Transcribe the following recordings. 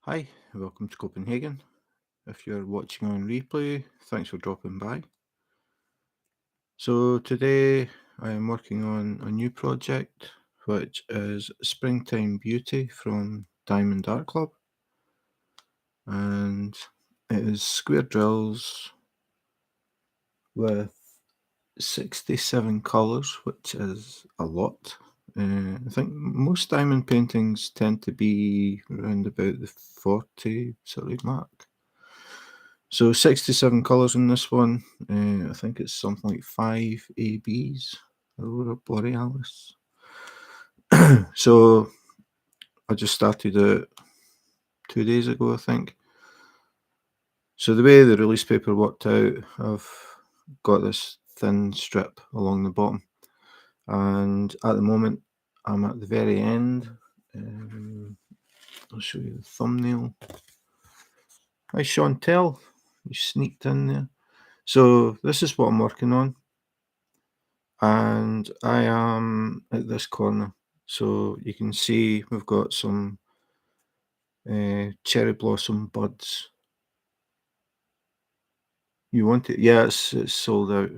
Hi, welcome to Copenhagen. If you're watching on replay, thanks for dropping by. So, today I am working on a new project, which is Springtime Beauty from Diamond Art Club. And it is square drills with 67 colours, which is a lot. I think most diamond paintings tend to be around about the 40 sort of mark. So 67 colours in this one. I think it's something like 5 ABs, Aurora Borealis. So I just started it 2 days ago, I think. So the way the release paper worked out, I've got this thin strip along the bottom, and at the moment I'm at the very end. I'll show you the thumbnail. Hi Chantel, you sneaked in there. So this is what I'm working on. And I am at this corner. So you can see we've got some cherry blossom buds. You want it? Yeah, it's sold out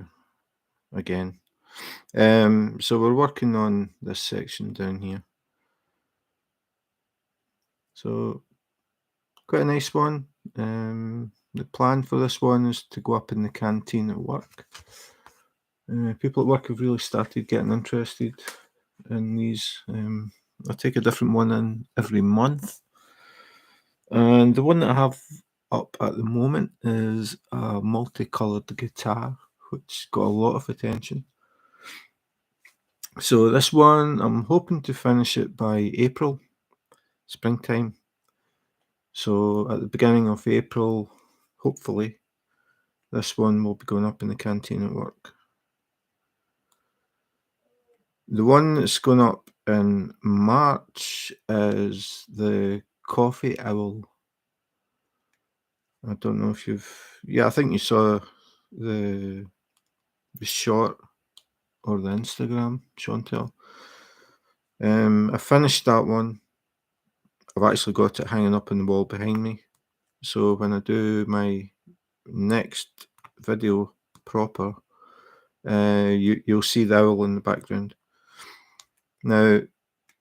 again. So we're working on this section down here. So quite a nice one. The plan for this one is to go up in the canteen at work. People at work have really started getting interested in these. I take a different one in every month. And the one that I have up at the moment is a multicolored guitar, which got a lot of attention. So this one, I'm hoping to finish it by April, springtime. So at the beginning of April, hopefully, this one will be going up in the canteen at work. The one that's going up in March is the Coffee Owl. I don't know if I think you saw the short or the Instagram, Chantel. I finished that one. I've actually got it hanging up on the wall behind me. So when I do my next video proper, you'll see the owl in the background. Now,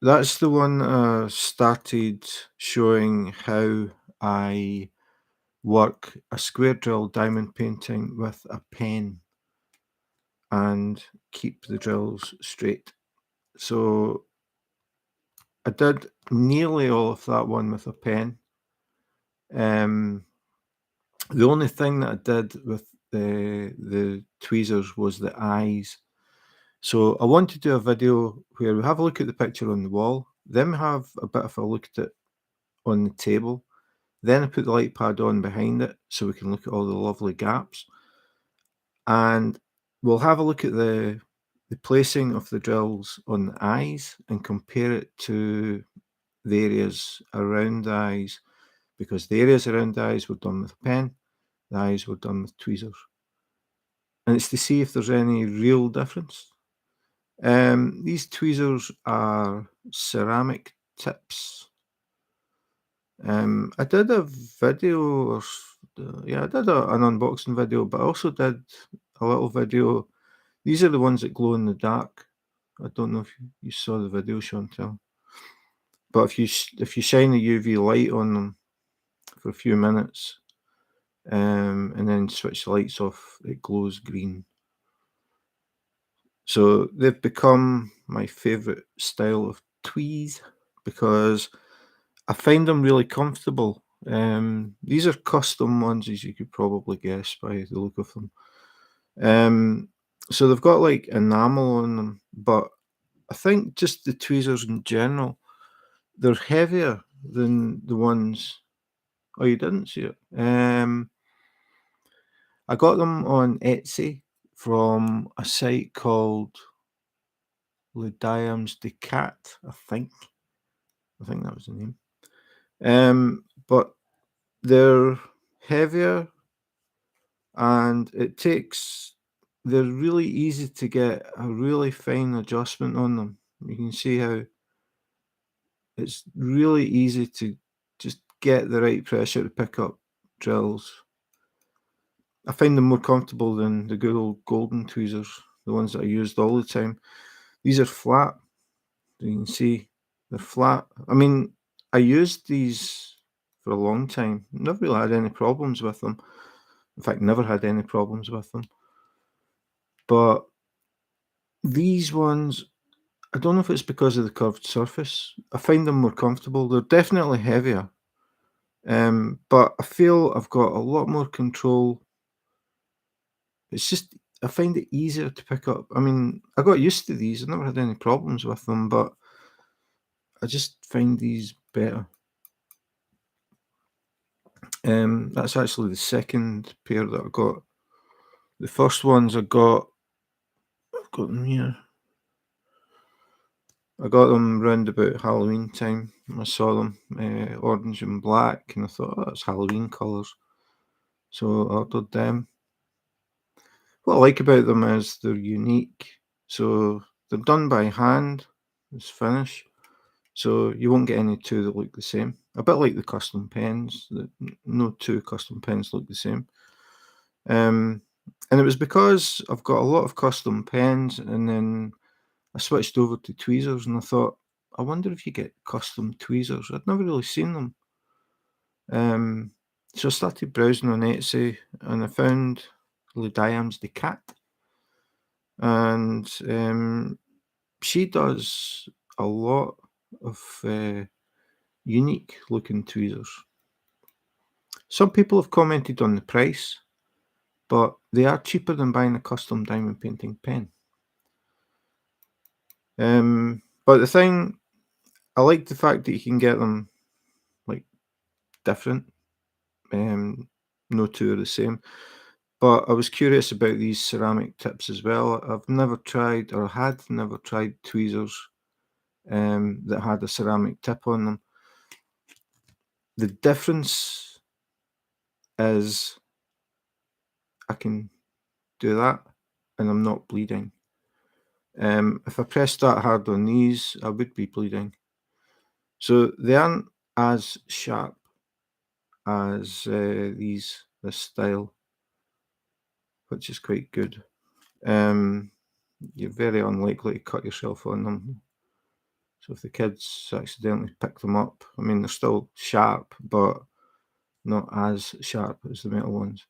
that's the one I started showing how I work a square drill diamond painting with a pen and keep the drills straight. So I did nearly all of that one with a pen. The only thing that I did with the tweezers was the eyes. So I want to do a video where we have a look at the picture on the wall, then we have a bit of a look at it on the table, then I put the light pad on behind it so we can look at all the lovely gaps, and we'll have a look at the placing of the drills on the eyes and compare it to the areas around the eyes, because the areas around the eyes were done with a pen, the eyes were done with tweezers. And it's to see if there's any real difference. These tweezers are ceramic tips. I did a video, I did an unboxing video, but I also did a little video. These are the ones that glow in the dark. I don't know if you saw the video, Chantel. But if you shine a UV light on them for a few minutes, and then switch the lights off, it glows green. So they've become my favourite style of tweeze because I find them really comfortable. These are custom ones, as you could probably guess by the look of them. So they've got like enamel on them, but I think just the tweezers in general, they're heavier than the ones. Oh, you didn't see it? I got them on Etsy from a site called Le Diams de Cat, I think. I think that was the name. But they're heavier and they're really easy to get a really fine adjustment on them. You can see how it's really easy to just get the right pressure to pick up drills. I find them more comfortable than the good old golden tweezers, the ones that I used all the time. These are flat. You can see they're flat. I mean, I used these for a long time. Never really had any problems with them. In fact, never had any problems with them. But these ones, I don't know if it's because of the curved surface. I find them more comfortable. They're definitely heavier. But I feel I've got a lot more control. It's just I find it easier to pick up. I mean, I got used to these. I never had any problems with them, but I just find these better. That's actually the second pair that I got. The first ones I've got them here. I got them round about Halloween time. I saw them, orange and black, and I thought, oh, that's Halloween colours. So I ordered them. What I like about them is they're unique. So they're done by hand, this finish. So you won't get any two that look the same. A bit like the custom pens, no two custom pens look the same. And it was because I've got a lot of custom pens, and then I switched over to tweezers, and I thought, I wonder if you get custom tweezers. I'd never really seen them. So I started browsing on Etsy, and I found Ludiam's the cat, and she does a lot of unique looking tweezers. Some people have commented on the price, but they are cheaper than buying a custom diamond painting pen. But the thing, I like the fact that you can get them like different. No two are the same. But I was curious about these ceramic tips as well. I've never tried, or had never tried, tweezers that had a ceramic tip on them. The difference is I can do that and I'm not bleeding. If I pressed that hard on these, I would be bleeding. So they aren't as sharp as this style, which is quite good. You're very unlikely to cut yourself on them. So if the kids accidentally pick them up, I mean, they're still sharp, but not as sharp as the metal ones.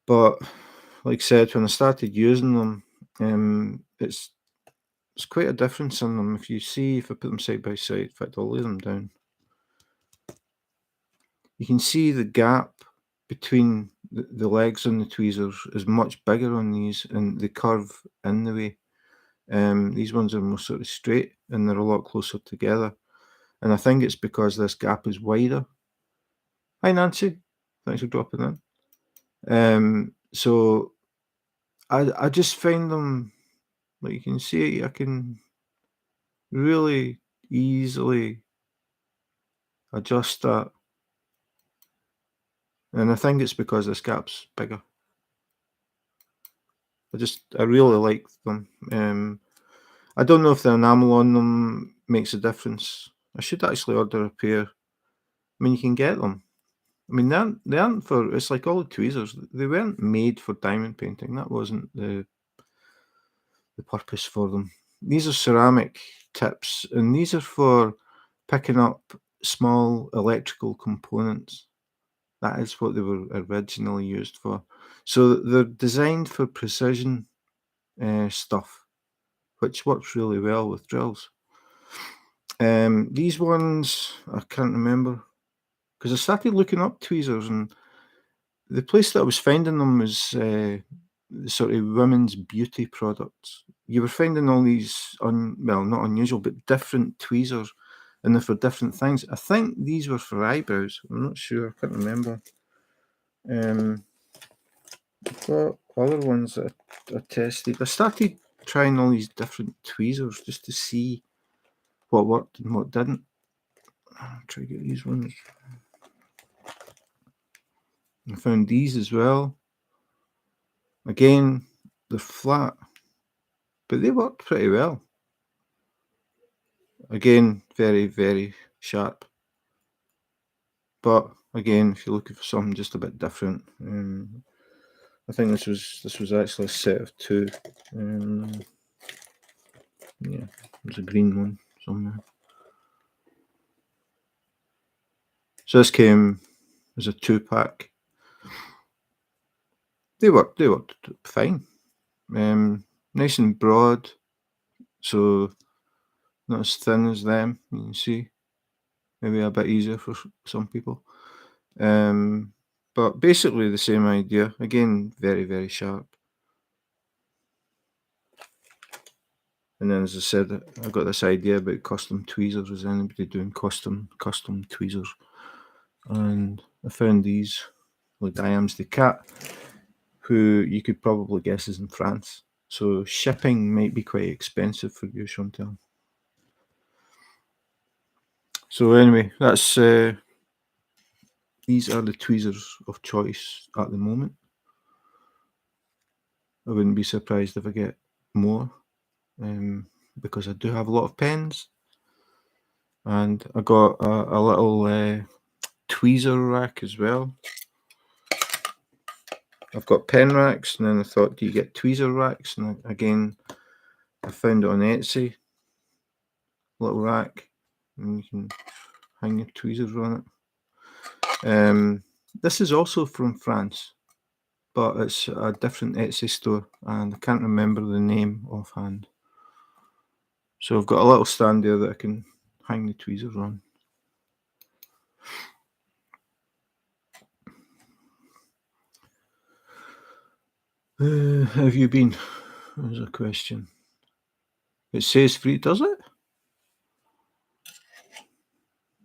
But like I said, when I started using them, it's quite a difference in them. If you see, if I put them side by side, in fact, I'll lay them down. You can see the gap between the legs on the tweezers is much bigger on these, and they curve in the way. These ones are more sort of straight, and they're a lot closer together. And I think it's because this gap is wider. Hi, Nancy. Thanks for dropping in. So I just find them, like you can see, I can really easily adjust that. And I think it's because this gap's bigger. I really like them. I don't know if the enamel on them makes a difference. I should actually order a pair. I mean, you can get them. I mean, they aren't for, it's like all the tweezers. They weren't made for diamond painting. That wasn't the purpose for them. These are ceramic tips, and these are for picking up small electrical components. That is what they were originally used for. So they're designed for precision stuff, which works really well with drills. These ones, I can't remember, because I started looking up tweezers, and the place that I was finding them was sort of women's beauty products. You were finding all these, well, not unusual, but different tweezers, and they're for different things. I think these were for eyebrows. I'm not sure. I can't remember. I've got other ones that I tested. I started trying all these different tweezers just to see what worked and what didn't. I'll try to get these ones. I found these as well. Again, they're flat, but they worked pretty well. Again, very, very sharp. But again, if you're looking for something just a bit different, I think this was actually a set of two. Yeah, there's a green one somewhere. So this came as a 2-pack. They worked fine. Nice and broad, so not as thin as them. You can see, maybe a bit easier for some people. But basically the same idea. Again, very, very sharp. And then, as I said, I got this idea about custom tweezers. Is anybody doing custom tweezers? And I found these, like Diams the cat, who you could probably guess is in France. So shipping might be quite expensive for you, Chantal. So anyway, that's these are the tweezers of choice at the moment. I wouldn't be surprised if I get more, because I do have a lot of pens, and I got a little tweezer rack as well. I've got pen racks, and then I thought, do you get tweezer racks? And again, I found it on Etsy, little rack, and you can hang your tweezers on it. This is also from France, but it's a different Etsy store, and I can't remember the name offhand. So I've got a little stand there that I can hang the tweezers on. Have you been? There's a question. It says free, does it?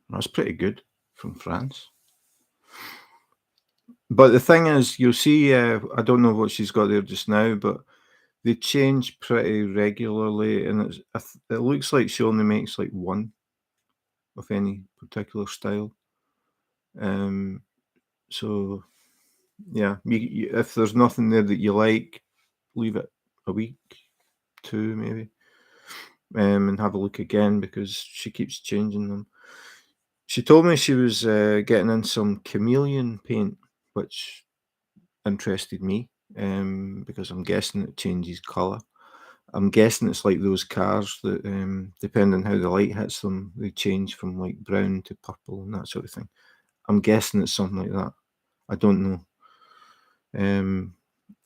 That's pretty good from France. But the thing is, you'll see, I don't know what she's got there just now, but they change pretty regularly, and it looks like she only makes like one of any particular style. So yeah, if there's nothing there that you like, leave it a week, 2 maybe, and have a look again, because she keeps changing them. She told me she was getting in some chameleon paint, which interested me, because I'm guessing it changes colour. I'm guessing it's like those cars that, depending on how the light hits them, they change from like brown to purple and that sort of thing. I'm guessing it's something like that. I don't know.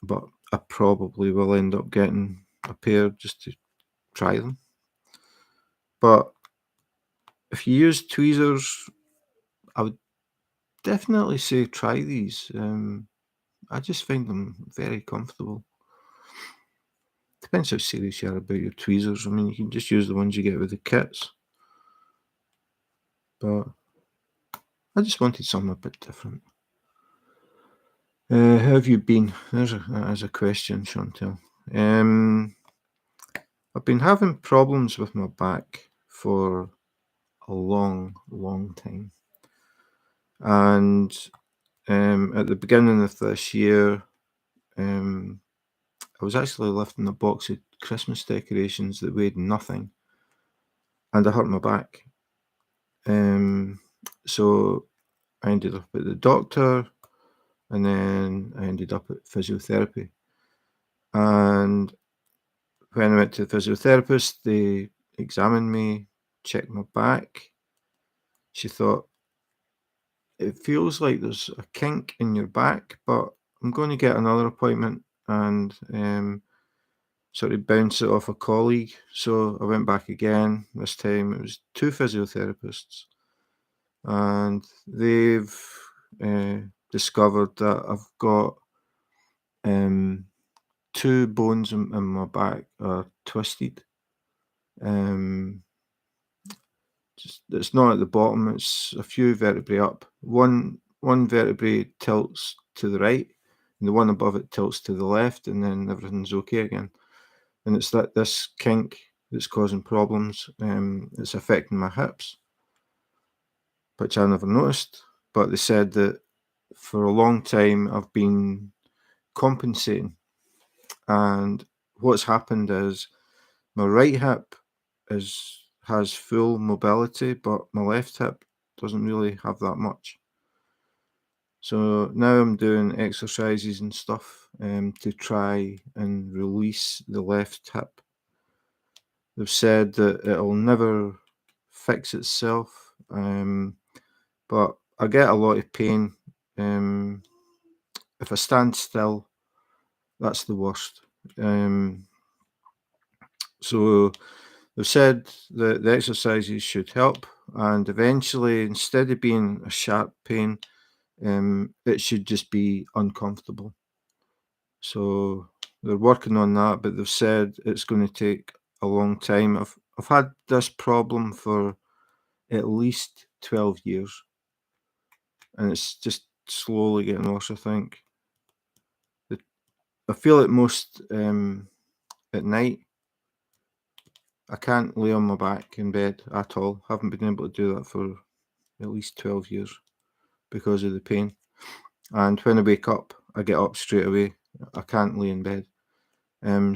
But I probably will end up getting a pair just to try them. But if you use tweezers, I would definitely say try these. I just find them very comfortable. Depends how serious you are about your tweezers. I mean, you can just use the ones you get with the kits. But I just wanted something a bit different. How have you been? That is a question, Chantal. I've been having problems with my back for a long, long time. And at the beginning of this year, I was actually lifting a box of Christmas decorations that weighed nothing, and I hurt my back. So I ended up at the doctor, and then I ended up at physiotherapy. And when I went to the physiotherapist, they examined me, checked my back. She thought, it feels like there's a kink in your back, but I'm going to get another appointment and sort of bounce it off a colleague. So I went back again. This time it was 2 physiotherapists, and they've discovered that I've got 2 bones in my back are twisted. It's not at the bottom, it's a few vertebrae up. One vertebrae tilts to the right, and the one above it tilts to the left, and then everything's okay again. And it's this kink that's causing problems. It's affecting my hips, which I never noticed. But they said that for a long time I've been compensating, and what's happened is my right hip has full mobility, but my left hip doesn't really have that much. So now I'm doing exercises and stuff to try and release the left hip. They've said that it'll never fix itself, but I get a lot of pain. If I stand still, that's the worst. So they've said that the exercises should help, and eventually, instead of being a sharp pain, it should just be uncomfortable. So they're working on that, but they've said it's going to take a long time. I've had this problem for at least 12 years, and it's just slowly getting worse, I think. I feel it most at night. I can't lay on my back in bed at all. Haven't been able to do that for at least 12 years because of the pain. And when I wake up, I get up straight away. I can't lay in bed.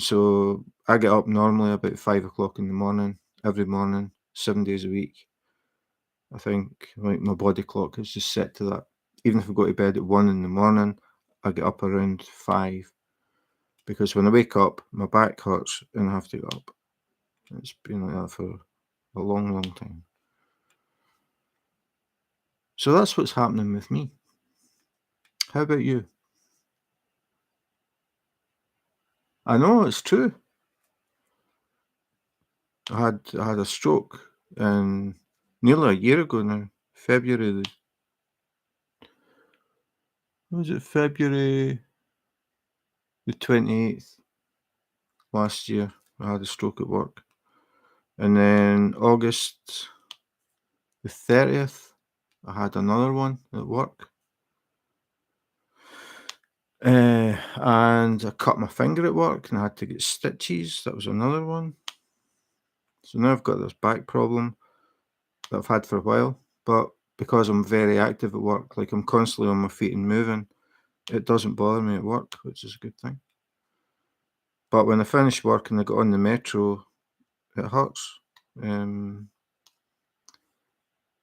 So I get up normally about 5 o'clock in the morning, every morning, 7 days a week. I think like my body clock is just set to that. Even if I go to bed at 1 in the morning, I get up around 5 because when I wake up, my back hurts and I have to get up. It's been like that for a long, long time. So that's what's happening with me. How about you? I know it's true. I had a stroke nearly a year ago now. February February the 28th last year. I had a stroke at work. And then August the 30th, I had another one at work. And I cut my finger at work and I had to get stitches. That was another one. So now I've got this back problem that I've had for a while. But because I'm very active at work, like I'm constantly on my feet and moving, it doesn't bother me at work, which is a good thing. But when I finish work and I get on the metro, it hurts.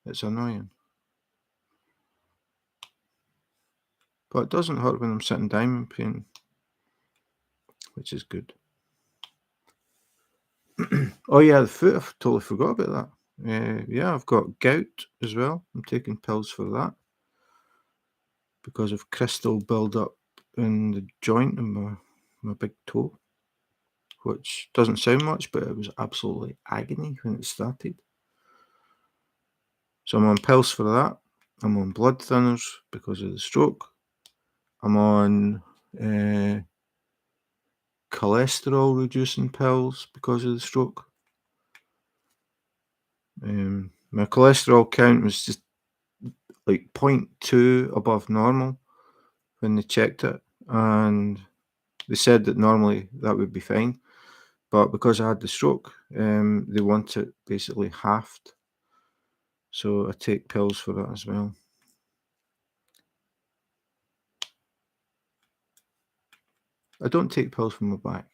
It's annoying. But it doesn't hurt when I'm sitting down in pain, which is good. Oh yeah, the foot, I've totally forgot about that. Yeah, I've got gout as well. I'm taking pills for that because of crystal build-up in the joint in my big toe, which doesn't sound much, but it was absolutely agony when it started. So I'm on pills for that. I'm on blood thinners because of the stroke. I'm on cholesterol reducing pills because of the stroke. My cholesterol count was just like 0.2 above normal when they checked it, and they said that normally that would be fine, but because I had the stroke, they want it basically halved, so I take pills for that as well. I don't take pills for my back.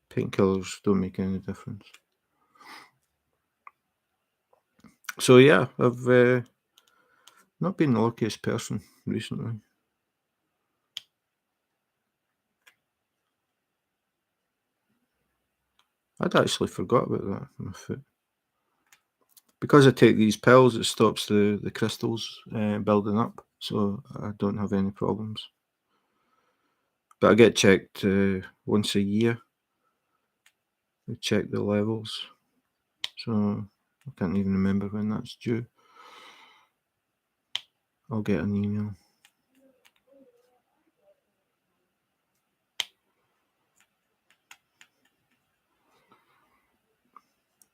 Painkillers don't make any difference. So yeah, I've not been the luckiest person recently. I'd actually forgot about that, my foot. Because I take these pills, it stops the crystals building up, so I don't have any problems. But I get checked once a year. They check the levels, so I can't even remember when that's due. I'll get an email.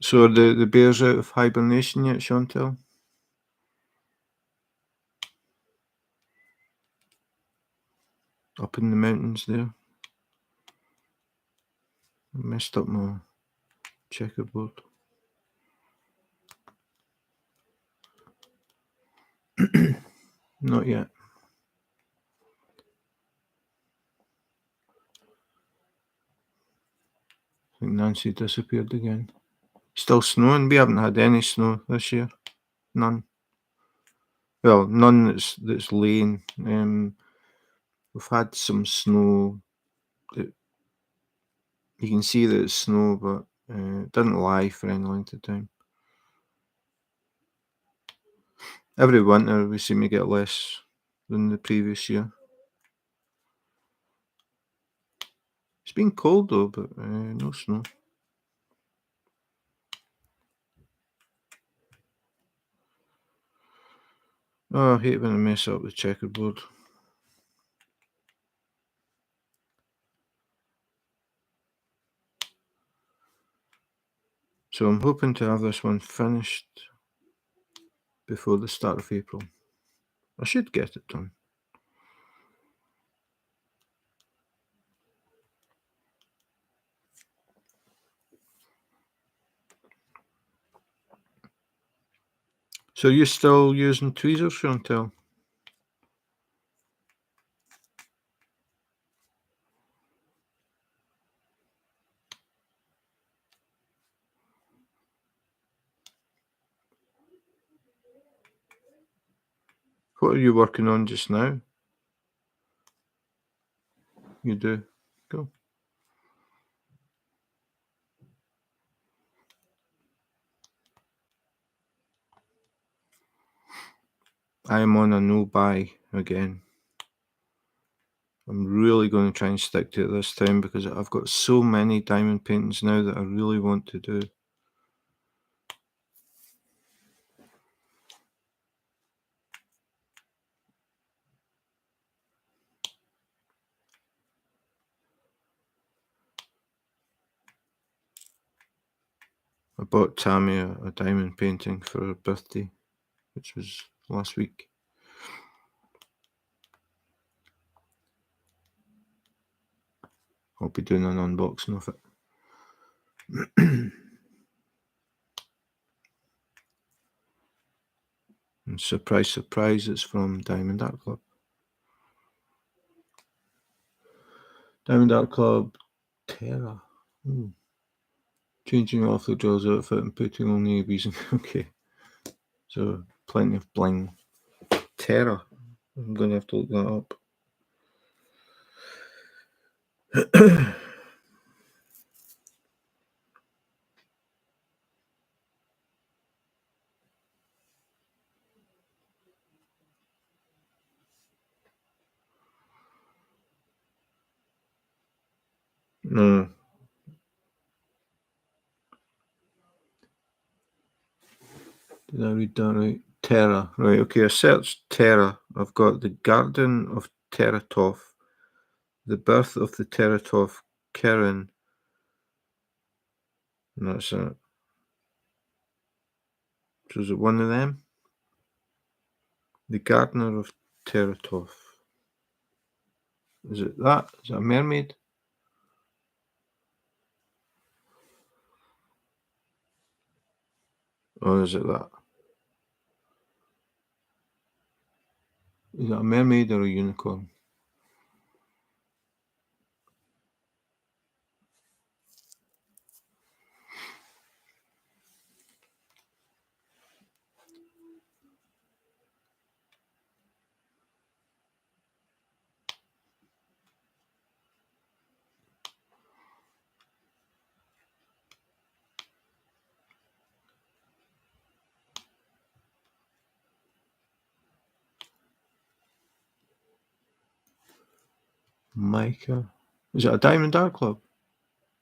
So are the bears out of hibernation yet, Chantel? Up in the mountains there. I messed up my checkerboard. Not yet. I think Nancy disappeared again. Still snowing. We haven't had any snow this year. None. Well, none that's laying. We've had some snow. That you can see that it's snow, but it didn't lie for any length of time. Every winter we seem to get less than the previous year. It's been cold though, but no snow. Oh, I hate when I mess up the checkerboard. So I'm hoping to have this one finished before the start of April. I should get it done. So you're still using tweezers, Chantel? What are you working on just now? You do. Cool. I am on a no buy again. I'm really going to try and stick to it this time because I've got so many diamond paintings now that I really want to do. I bought Tammy a diamond painting for her birthday, which was last week. I'll be doing an unboxing of it. And surprise, surprise, it's from Diamond Art Club. Diamond Art Club Terra. Ooh. Changing off the Jaws outfit and putting on the ABs. Okay. So plenty of bling. Terra. I'm going to have to look that up. No. Did I read that right? Terra. Right, okay, I searched Terra. I've got the Garden of Teratov, the Birth of the Teratov Karen, and that's it. So is it one of them? The Gardener of Teratov. Is it that? Is it a mermaid? Or is it that? Is it a mermaid or a unicorn? Micah. Is it a Diamond Art Club?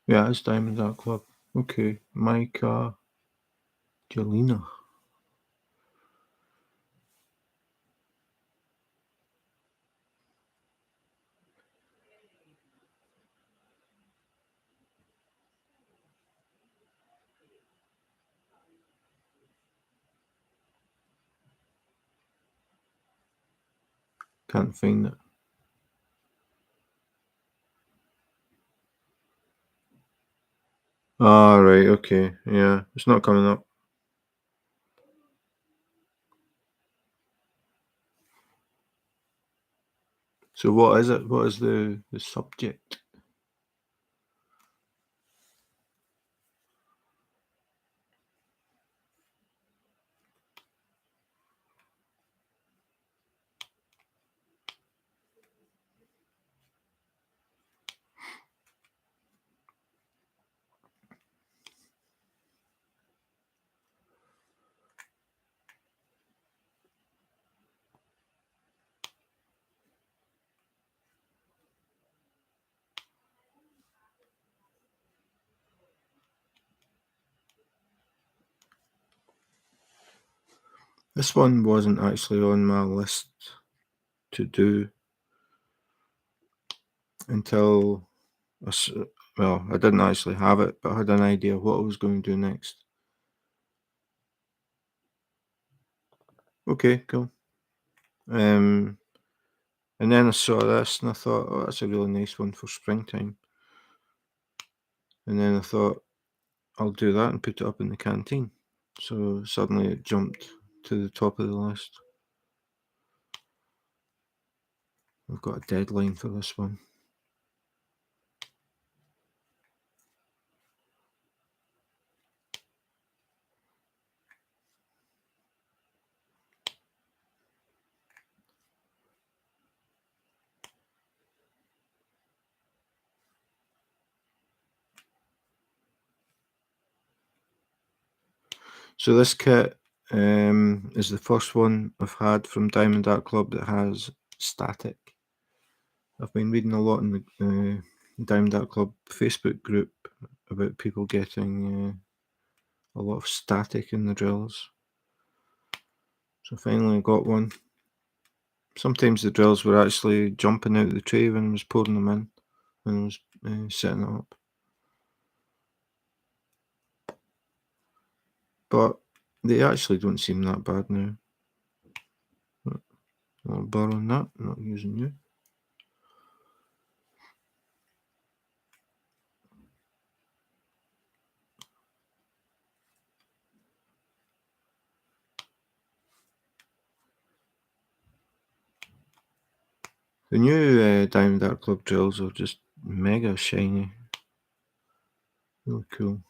Yeah, it's Diamond Art Club. Okay. Micah Jelena. Can't find it. Ah, right, okay. Yeah, it's not coming up. So what is it? What is the subject? This one wasn't actually on my list to do until I didn't actually have it, but I had an idea what I was going to do next. Okay, cool. And then I saw this and I thought, oh, that's a really nice one for springtime. And then I thought, I'll do that and put it up in the canteen. So suddenly it jumped to the top of the list. I've got a deadline for this one. So this kit is the first one I've had from Diamond Art Club that has static. I've been reading a lot in the Diamond Art Club Facebook group about people getting a lot of static in the drills. So finally I got one. Sometimes the drills were actually jumping out of the tray when I was pouring them in, when I was setting it up. But they actually don't seem that bad now. I'll borrow that, not using you. The new Diamond Art Club drills are just mega shiny. Really cool.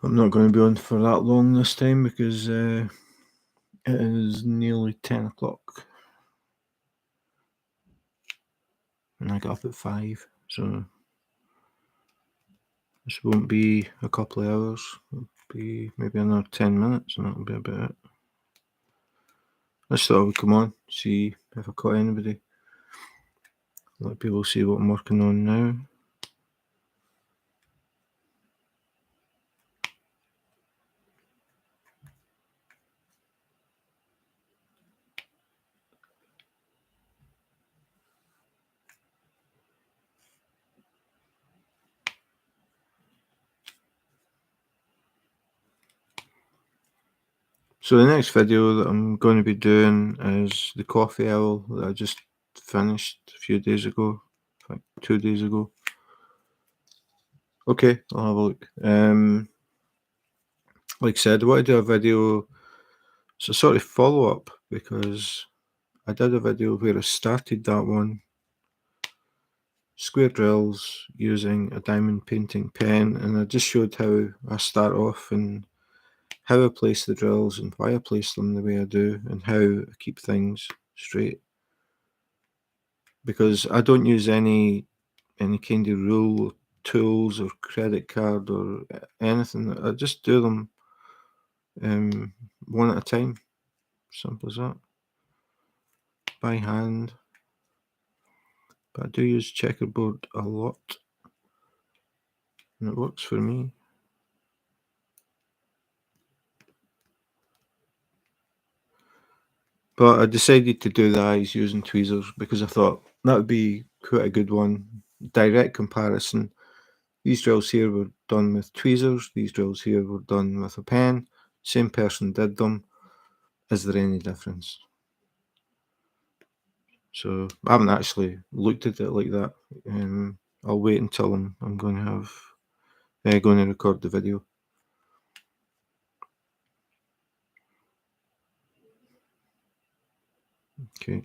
I'm not going to be on for that long this time because it is nearly 10 o'clock. And I got up at 5, so this won't be a couple of hours. It'll be maybe another 10 minutes and that'll be about it. I just thought I would come on, see if I caught anybody. Let people see what I'm working on now. So the next video that I'm going to be doing is the coffee owl that I just finished a few days ago, in fact 2 days ago. Okay, I'll have a look. Like I said, I want to do a video, it's a sort of follow-up because I did a video where I started that one, square drills using a diamond painting pen, and I just showed how I start off and how I place the drills and why I place them the way I do and how I keep things straight. Because I don't use any kind of rule or tools or credit card or anything. I just do them one at a time. Simple as that. By hand. But I do use checkerboard a lot. And it works for me. But I decided to do the eyes using tweezers because I thought that would be quite a good one. Direct comparison. These drills here were done with tweezers. These drills here were done with a pen. Same person did them. Is there any difference? So I haven't actually looked at it like that. I'll wait until I'm going to have going to record the video. Okay.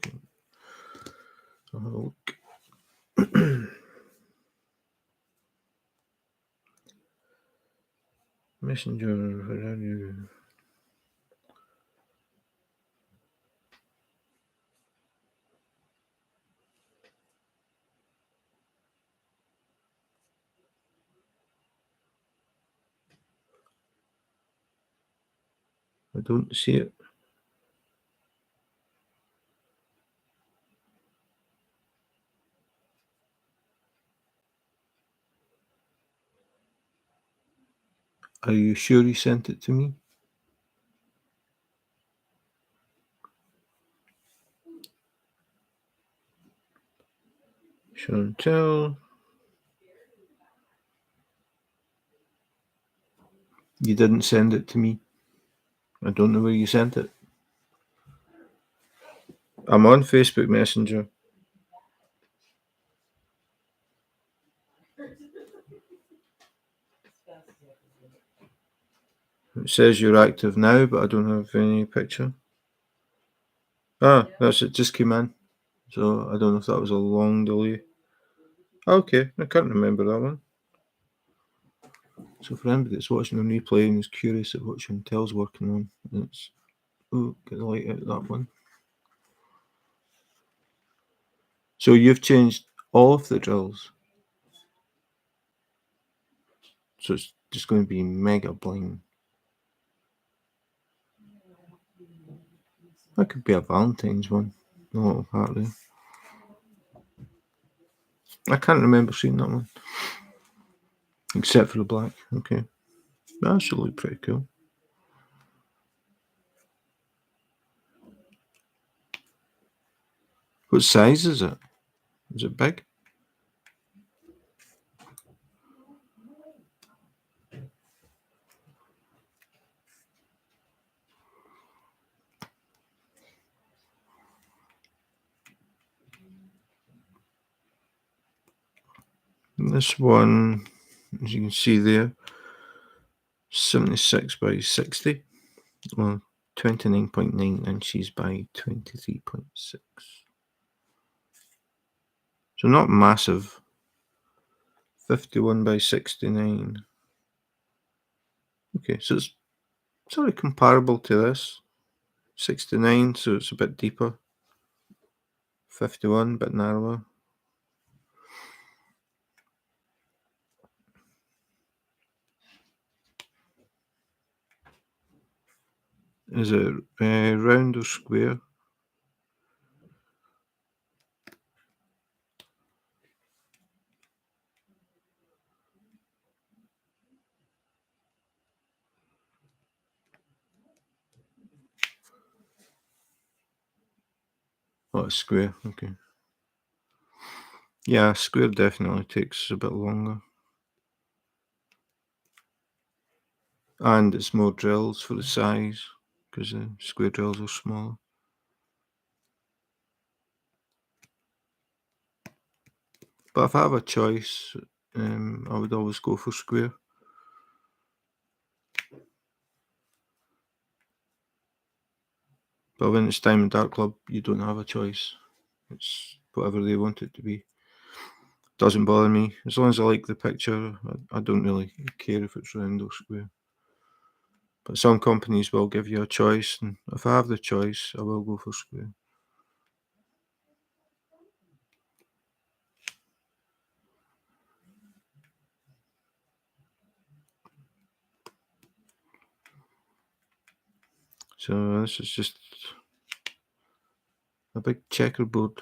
I'll have a look. Messenger, where are you? I don't see it. Are you sure you sent it to me? Chantel. You didn't send it to me. I don't know where you sent it. I'm on Facebook Messenger. It says you're active now, but I don't have any picture. Ah, that's it, just came in. So I don't know if that was a long delay. Okay, I can't remember that one. So for anybody that's watching on replay and is curious at what Chantel's working on, it's get the light out of that one. So you've changed all of the drills. So it's just going to be mega bling. That could be a Valentine's one. A little heart there. I can't remember seeing that one. Except for the black. Okay. That should look pretty cool. What size is it? Is it big? This one, as you can see there, 76 by 60, or 29.9 inches by 23.6. So not massive. 51 by 69. Okay, so it's sort of comparable to this. 69, so it's a bit deeper. 51, a bit narrower. Is it round or square? Oh, it's square, okay. Yeah, square definitely takes a bit longer. And it's more drills for the size, because the square drills are smaller. But if I have a choice, I would always go for square. But when it's Diamond Dart Club, you don't have a choice. It's whatever they want it to be. Doesn't bother me. As long as I like the picture, I don't really care if it's round or square. But some companies will give you a choice, and if I have the choice, I will go for square. So this is just a big checkerboard.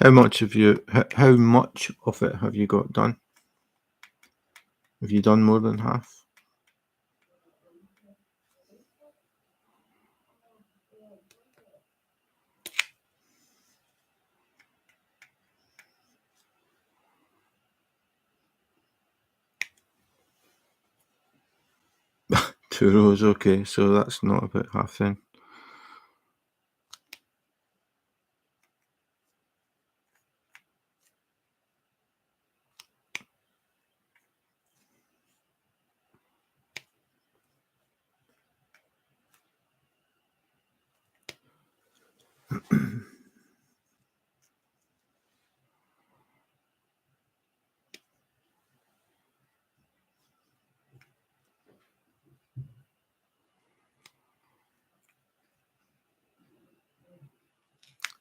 How much of it have you got done? Have you done more than half? 2 rows, okay, so that's not about half then.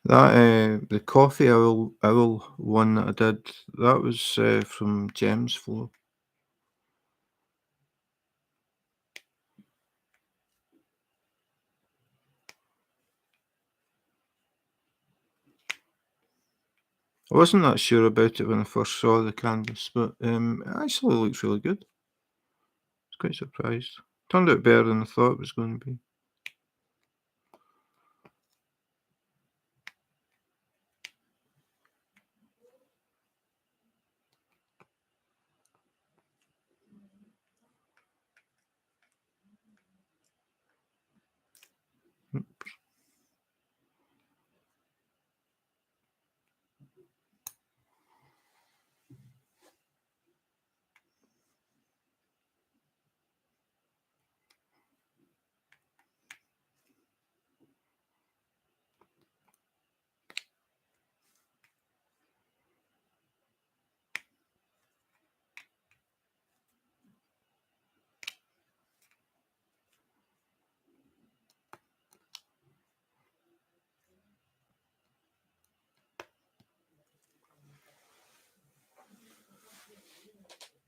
That, the coffee owl one that I did, that was, from Gem's Flow. I wasn't that sure about it when I first saw the canvas, but, it actually looks really good. I was quite surprised. Turned out better than I thought it was going to be.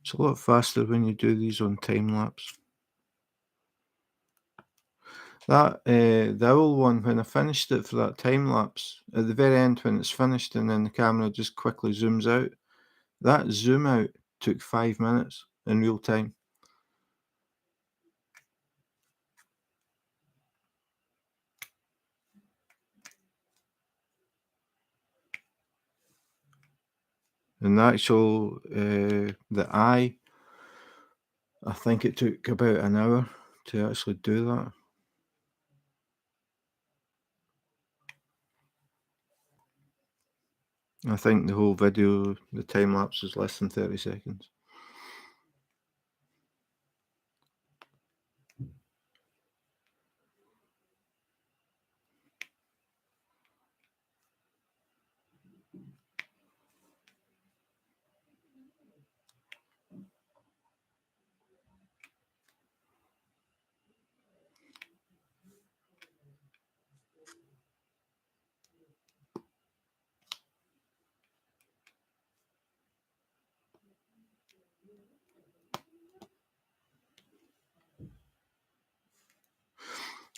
It's a lot faster when you do these on time lapse. That, the owl one, when I finished it for that time lapse, at the very end when it's finished and then the camera just quickly zooms out, that zoom out took 5 minutes in real time. And the actual, the eye, I think it took about an hour to actually do that. I think the whole video, the time lapse is less than 30 seconds.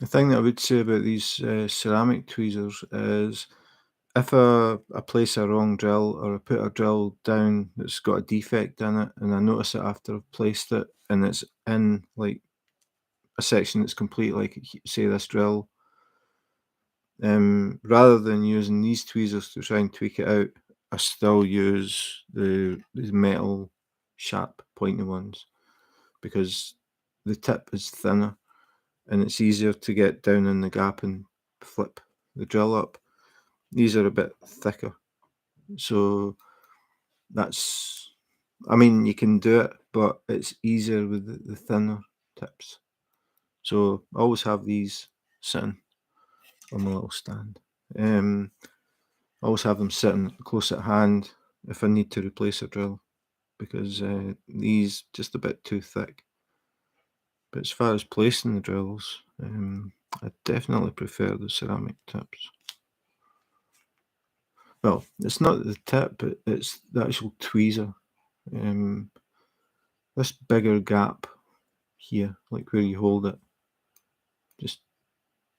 The thing that I would say about these, ceramic tweezers is if I place a wrong drill or I put a drill down that's got a defect in it and I notice it after I've placed it and it's in, like, a section that's complete, like, say this drill, rather than using these tweezers to try and tweak it out, I still use these metal sharp pointy ones because the tip is thinner and it's easier to get down in the gap and flip the drill up. These are a bit thicker, so that's, I mean, you can do it, but it's easier with the thinner tips. So I always have these sitting on my little stand. I always have them sitting close at hand if I need to replace a drill because these just a bit too thick. But as far as placing the drills, I definitely prefer the ceramic tips. Well, it's not the tip, but it's the actual tweezer. Um, this bigger gap here, like where you hold it, just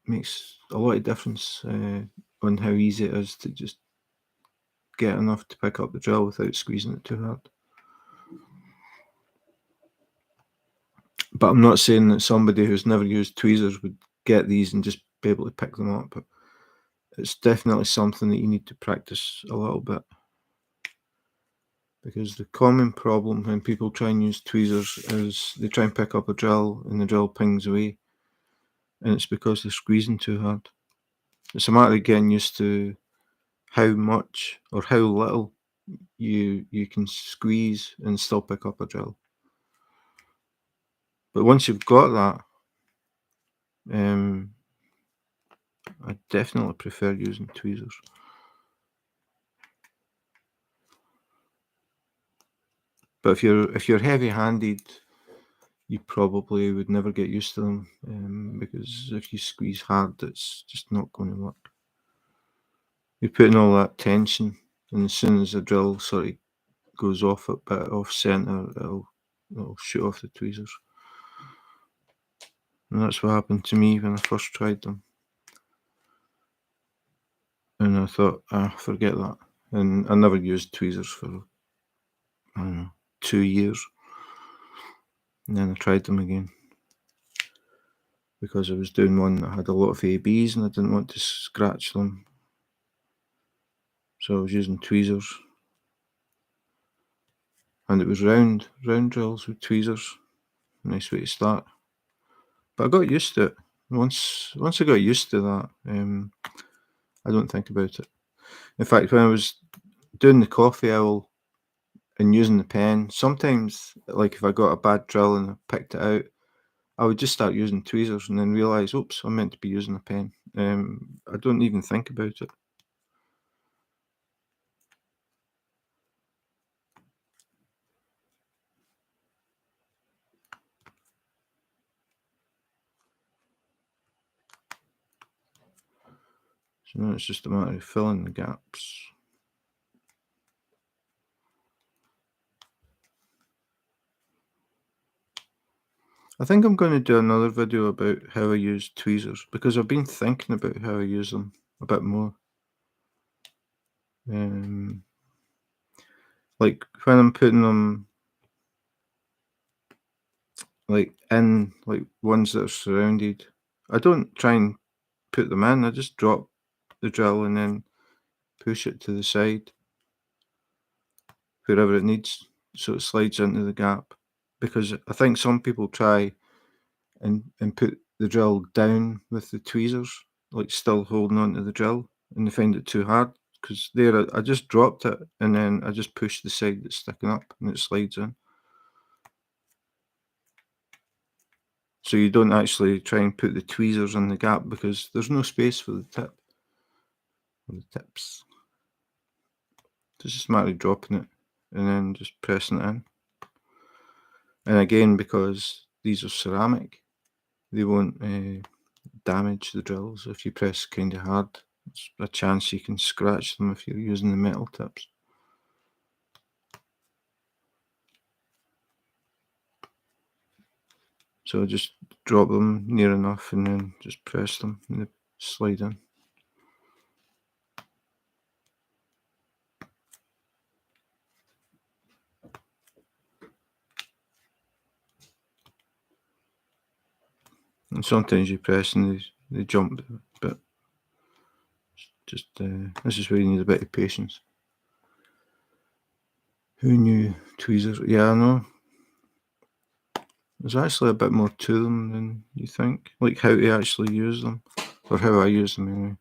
makes a lot of difference on how easy it is to just get enough to pick up the drill without squeezing it too hard. But I'm not saying that somebody who's never used tweezers would get these and just be able to pick them up, but it's definitely something that you need to practice a little bit. Because the common problem when people try and use tweezers is they try and pick up a drill and the drill pings away, and it's because they're squeezing too hard. It's a matter of getting used to how much or how little you can squeeze and still pick up a drill. But once you've got that, I definitely prefer using tweezers. But if you're heavy-handed, you probably would never get used to them, because if you squeeze hard, it's just not going to work. You're putting all that tension, and as soon as the drill sort of goes off a bit off centre, it'll shoot off the tweezers. And that's what happened to me when I first tried them. And I thought, forget that. And I never used tweezers for, I don't know, 2 years. And then I tried them again. Because I was doing one that had a lot of ABs and I didn't want to scratch them. So I was using tweezers. And it was round drills with tweezers. Nice way to start. But I got used to it. Once I got used to that, I don't think about it. In fact, when I was doing the coffee owl and using the pen, sometimes, like if I got a bad drill and I picked it out, I would just start using tweezers and then realise, oops, I'm meant to be using a pen. I don't even think about it. So now it's just a matter of filling the gaps. I think I'm going to do another video about how I use tweezers because I've been thinking about how I use them a bit more. Like when I'm putting them like in like ones that are surrounded, I don't try and put them in. I just drop the drill and then push it to the side wherever it needs, so it slides into the gap. Because I think some people try and put the drill down with the tweezers, like still holding onto the drill, and they find it too hard. Because there, I just dropped it and then I just pushed the side that's sticking up and it slides in. So you don't actually try and put the tweezers in the gap because there's no space for the tip or the tips. So it's just a matter of dropping it and then just pressing it in. And again, because these are ceramic, they won't damage the drills if you press kind of hard. There's a chance you can scratch them if you're using the metal tips. So just drop them near enough and then just press them and they slide in. And sometimes you press and they jump a bit. Just this is where you need a bit of patience. Who knew tweezers? Yeah, I know. There's actually a bit more to them than you think. Like how to actually use them. Or how I use them anyway.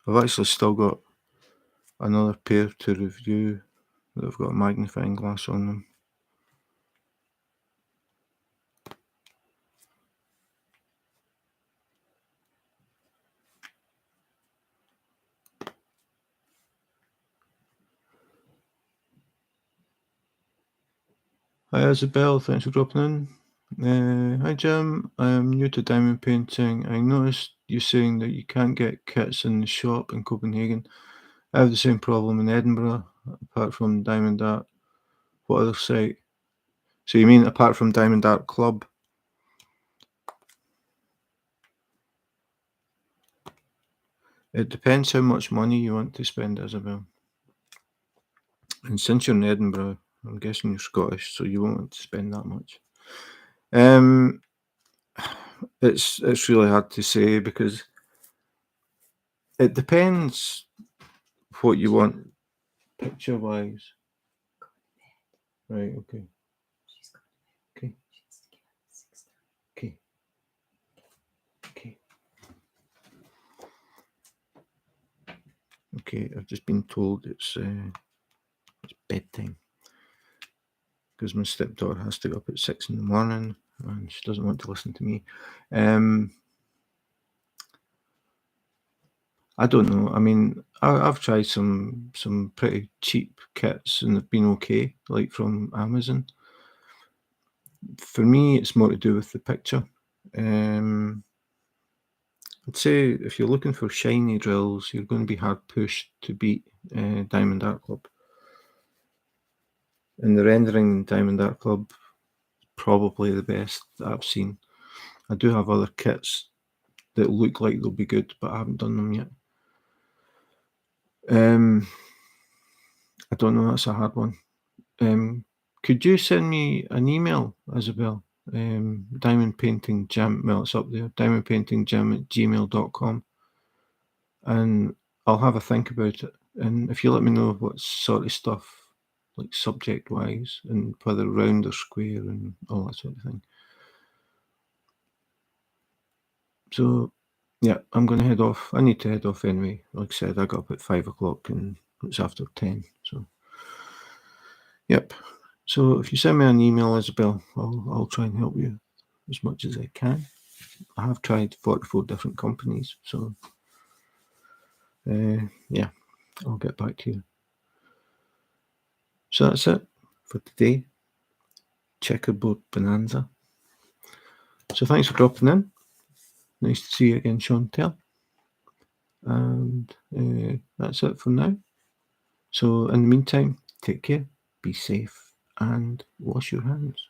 I've actually still got another pair to review that have got a magnifying glass on them. Hi Isabel, thanks for dropping in. Hi Jim, I'm new to diamond painting. I noticed you saying that you can't get kits in the shop in Copenhagen. I have the same problem in Edinburgh, apart from Diamond Art. What other site? So you mean apart from Diamond Art Club? It depends how much money you want to spend, Isabel. And since you're in Edinburgh, I'm guessing you're Scottish, so you won't want to spend that much. It's really hard to say because it depends what you want picture-wise. Right, okay. Okay. Okay. Okay. Okay, I've just been told it's bedtime. Because my stepdaughter has to go up at 6 in the morning and she doesn't want to listen to me. I don't know. I mean, I've tried some pretty cheap kits and they've been okay, like from Amazon. For me, it's more to do with the picture. I'd say if you're looking for shiny drills, you're going to be hard pushed to beat Diamond Art Club. And the rendering in Diamond Art Club is probably the best that I've seen. I do have other kits that look like they'll be good, but I haven't done them yet. I don't know, that's a hard one. Could you send me an email, Isabel? Diamond Painting Jam, well, it's up there, diamondpaintingjam@gmail.com, and I'll have a think about it. And if you let me know what sort of stuff, like subject-wise, and whether round or square and all that sort of thing. So, yeah, I'm going to head off. I need to head off anyway. Like I said, I got up at 5 o'clock and it's after 10. So, yep. So if you send me an email, Isabel, I'll try and help you as much as I can. I have tried 44 different companies. So, yeah, I'll get back to you. So that's it for today. Checkerboard Bonanza. So thanks for dropping in. Nice to see you again, Chantel. And that's it for now. So in the meantime, take care, be safe, and wash your hands.